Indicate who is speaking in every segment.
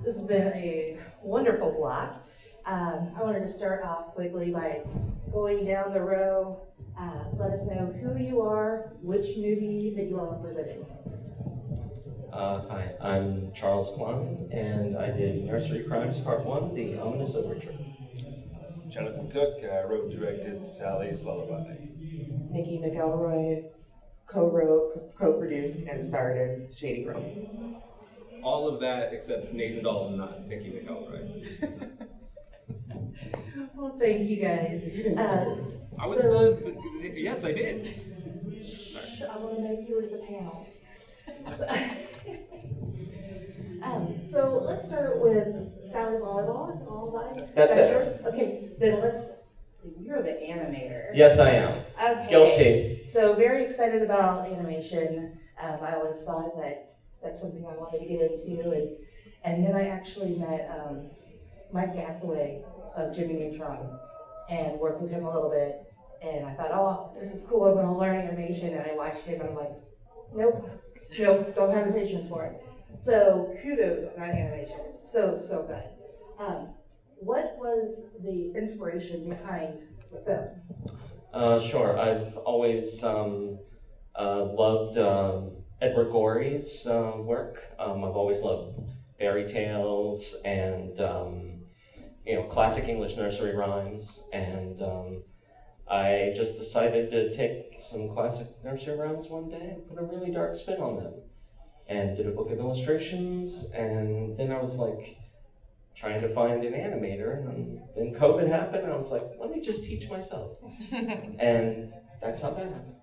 Speaker 1: This has been a wonderful block. I wanted to start off quickly by going down the row. Let us know who you are, which movie that you are representing.
Speaker 2: Hi, I'm Charles Kline, and I did Nursery Crimes Part One, the Ominous Overture.
Speaker 3: Jonathan Cook, wrote and directed Sally's Lullaby.
Speaker 4: Niki McElroy co-wrote, co-produced, and starred in Shady Grove.
Speaker 5: All of that except Nathan Dalton, not Niki McElroy.
Speaker 1: Well, thank you guys.
Speaker 5: Yes, I did.
Speaker 1: I want to make you the panel. So let's start with Sally's Lullaby.
Speaker 2: That's it.
Speaker 1: Yours? Okay, then so you're the animator.
Speaker 2: Yes, I am.
Speaker 1: Okay.
Speaker 2: Guilty.
Speaker 1: So very excited about animation. I always thought that that's something I wanted to get into, and then I actually met Mike Gassaway of Jimmy Neutron and worked with him a little bit. And I thought, oh, this is cool. I'm going to learn animation. And I watched it, and I'm like, nope, don't have the patience for it. So kudos on that animation. It's so good. What was the inspiration behind the film?
Speaker 2: Sure. I've always loved Edward Gorey's work. I've always loved fairy tales and classic English nursery rhymes, and I just decided to take some classic nursery rhymes one day and put a really dark spin on them, and did a book of illustrations. And then I was like trying to find an animator, and then COVID happened, and I was like, let me just teach myself. And that's how that happened.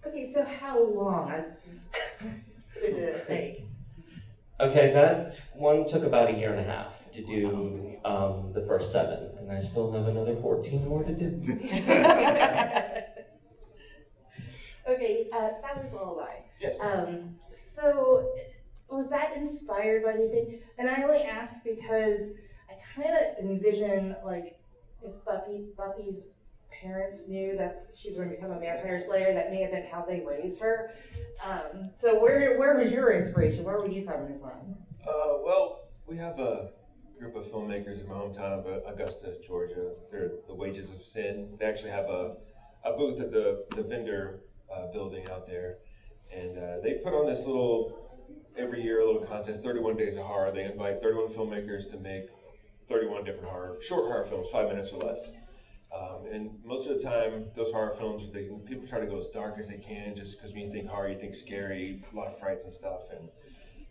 Speaker 1: Okay, so how long did it take?
Speaker 2: Okay, that one took about 1.5 years to do the first 7, and I still have another 14 more to do.
Speaker 1: Okay, Sally's Lullaby.
Speaker 3: Yes.
Speaker 1: So was that inspired by anything? And I only ask because I kind of envision, like, if Buffy's parents knew that she was going to become a vampire slayer, that may have been how they raised her. So where was your inspiration? Where were you coming from?
Speaker 3: Well, we have a group of filmmakers in my hometown of Augusta, Georgia. They're the Wages of Sin. They actually have a booth at the vendor building out there. And they put on this every year, a little contest, 31 Days of Horror. They invite 31 filmmakers to make 31 different short horror films, 5 minutes or less. And most of the time, those horror films, people try to go as dark as they can, just because when you think horror, you think scary, a lot of frights and stuff. And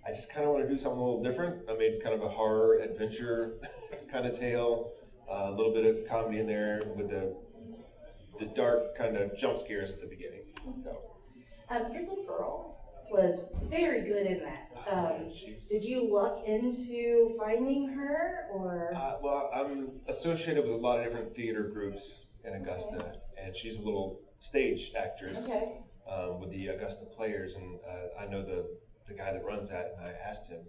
Speaker 3: I just kind of want to do something a little different. I made kind of a horror adventure kind of tale, a little bit of comedy in there with the dark kind of jump scares at the beginning. So.
Speaker 1: Your little girl was very good in that. Did you luck into finding her, or?
Speaker 3: Well, I'm associated with a lot of different theater groups in Augusta, and she's a little stage actress with the Augusta Players, and I know the guy that runs that, and I asked him,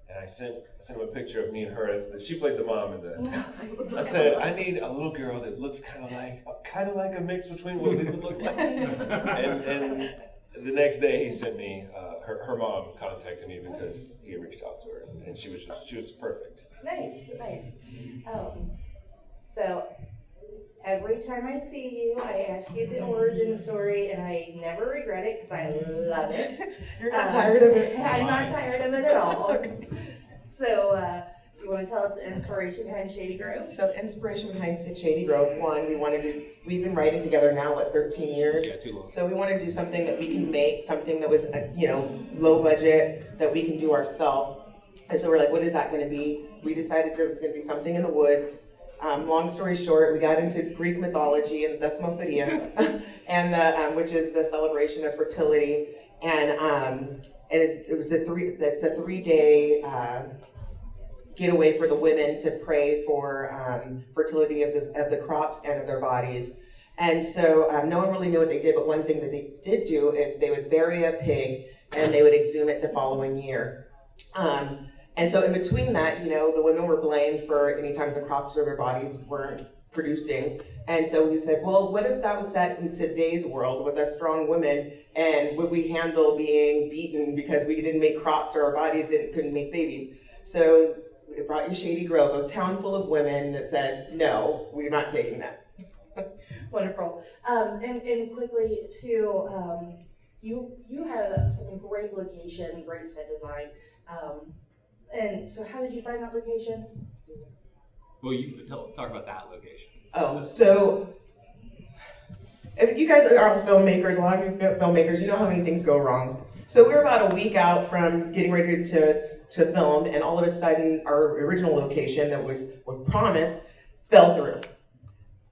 Speaker 3: and I sent him a picture of me and her. She played the mom in the. I said, I need a little girl that looks kind of like a mix between what we would look like, and the next day he sent me her mom contacted me because he had reached out to her, and she was perfect.
Speaker 1: Nice. So every time I see you, I ask you the origin story, and I never regret it because I love it.
Speaker 4: You're not tired of it?
Speaker 1: I'm not tired of it at all. So you want to tell us the inspiration behind Shady Grove?
Speaker 4: So the inspiration behind Shady Grove, one, we've been writing together now, 13 years?
Speaker 5: Yeah, too long.
Speaker 4: So we wanted to do something that we can make, something that was, low budget, that we can do ourselves. And so we're like, what is that going to be? We decided that it was going to be something in the woods. Long story short, we got into Greek mythology and Thesmophilia, and which is the celebration of fertility. And it's a 3-day getaway for the women to pray for fertility of the crops and of their bodies. And so no one really knew what they did, but one thing that they did do is they would bury a pig and they would exhume it the following year. And so in between that, the women were blamed for any times the crops or their bodies weren't producing. And so we said, well, what if that was set in today's world with us strong women, and would we handle being beaten because we didn't make crops or our bodies couldn't make babies? So it brought you Shady Grove, a town full of women that said, no, we're not taking that.
Speaker 1: Wonderful. And quickly too, you had some great location, great set design. And so how did you find that location?
Speaker 5: Well, you talk about that location.
Speaker 4: Oh, so if you guys are all filmmakers, a lot of you filmmakers, you know how many things go wrong. So we were about a week out from getting ready to film, and all of a sudden our original location that was promised fell through.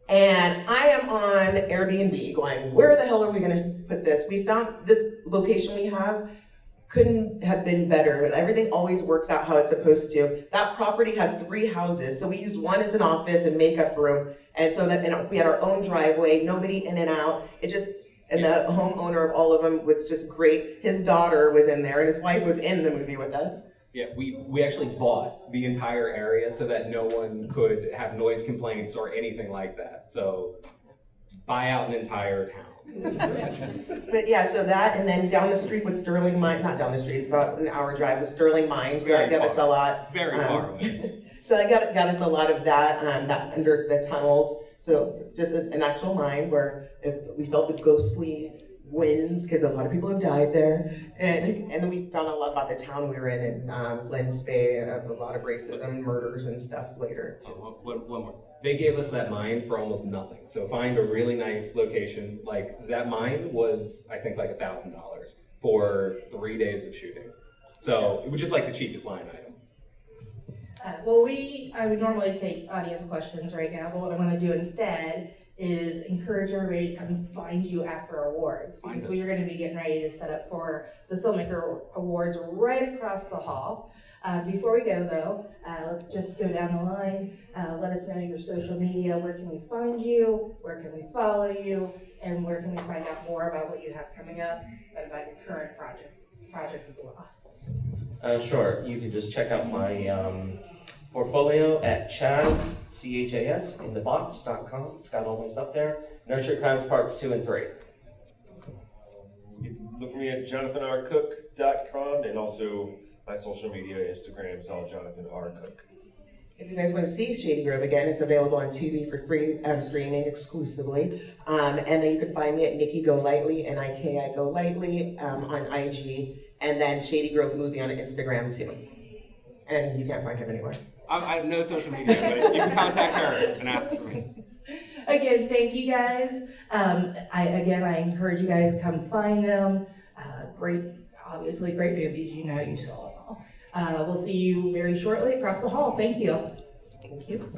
Speaker 4: And I am on Airbnb going, where the hell are we gonna put this? We found this location we have couldn't have been better. Everything always works out how it's supposed to. That property has 3 houses, so we used one as an office and makeup room, and so that we had our own driveway, nobody in and out. And the homeowner of all of them was just great. His daughter was in there, and his wife was in the movie with us.
Speaker 5: Yeah, we actually bought the entire area so that no one could have noise complaints or anything like that. So buy out an entire town.
Speaker 4: But yeah, so that, and then down the street was Sterling Mine, not down the street, about an hour drive was Sterling Mine, so that got us a lot.
Speaker 5: Very far away.
Speaker 4: So that got us a lot of that, that under the tunnels. So just as an actual mine where if we felt the ghostly winds, because a lot of people have died there. And then we found out a lot about the town we were in Glen Spey, a lot of racism, murders and stuff later too.
Speaker 5: One more. They gave us that mine for almost nothing. So find a really nice location. Like that mine was, I think, like $1,000 for 3 days of shooting. So it was just like the cheapest line item.
Speaker 1: I would normally take audience questions right now, but what I'm gonna do instead is encourage everybody to come and find you after awards, because we are gonna be getting ready to set up for the Filmmaker Awards right across the hall. Before we go though, let's just go down the line. Let us know your social media. Where can we find you? Where can we follow you? And where can we find out more about what you have coming up and about your current projects as well?
Speaker 2: Sure, you can just check out my portfolio at Chas, C-H-A-S, in the box.com. It's got all my stuff there. Nursery Crimes Parts 2 and 3.
Speaker 3: You can look for me at jonathanrcook.com, and also my social media, Instagram is all Jonathan R. Cook.
Speaker 4: If you guys want to see Shady Grove again, it's available on Tubi for free streaming exclusively. And then you can find me at Niki Go Lightly, N-I-K-I Go Lightly on IG, and then Shady Grove Movie on Instagram too. And you can't find him anywhere.
Speaker 5: I have no social media, but you can contact her and ask for me.
Speaker 1: Again, thank you guys. I encourage you guys to come find them. Obviously great movies, you saw them all. We'll see you very shortly across the hall. Thank you.
Speaker 4: Thank you.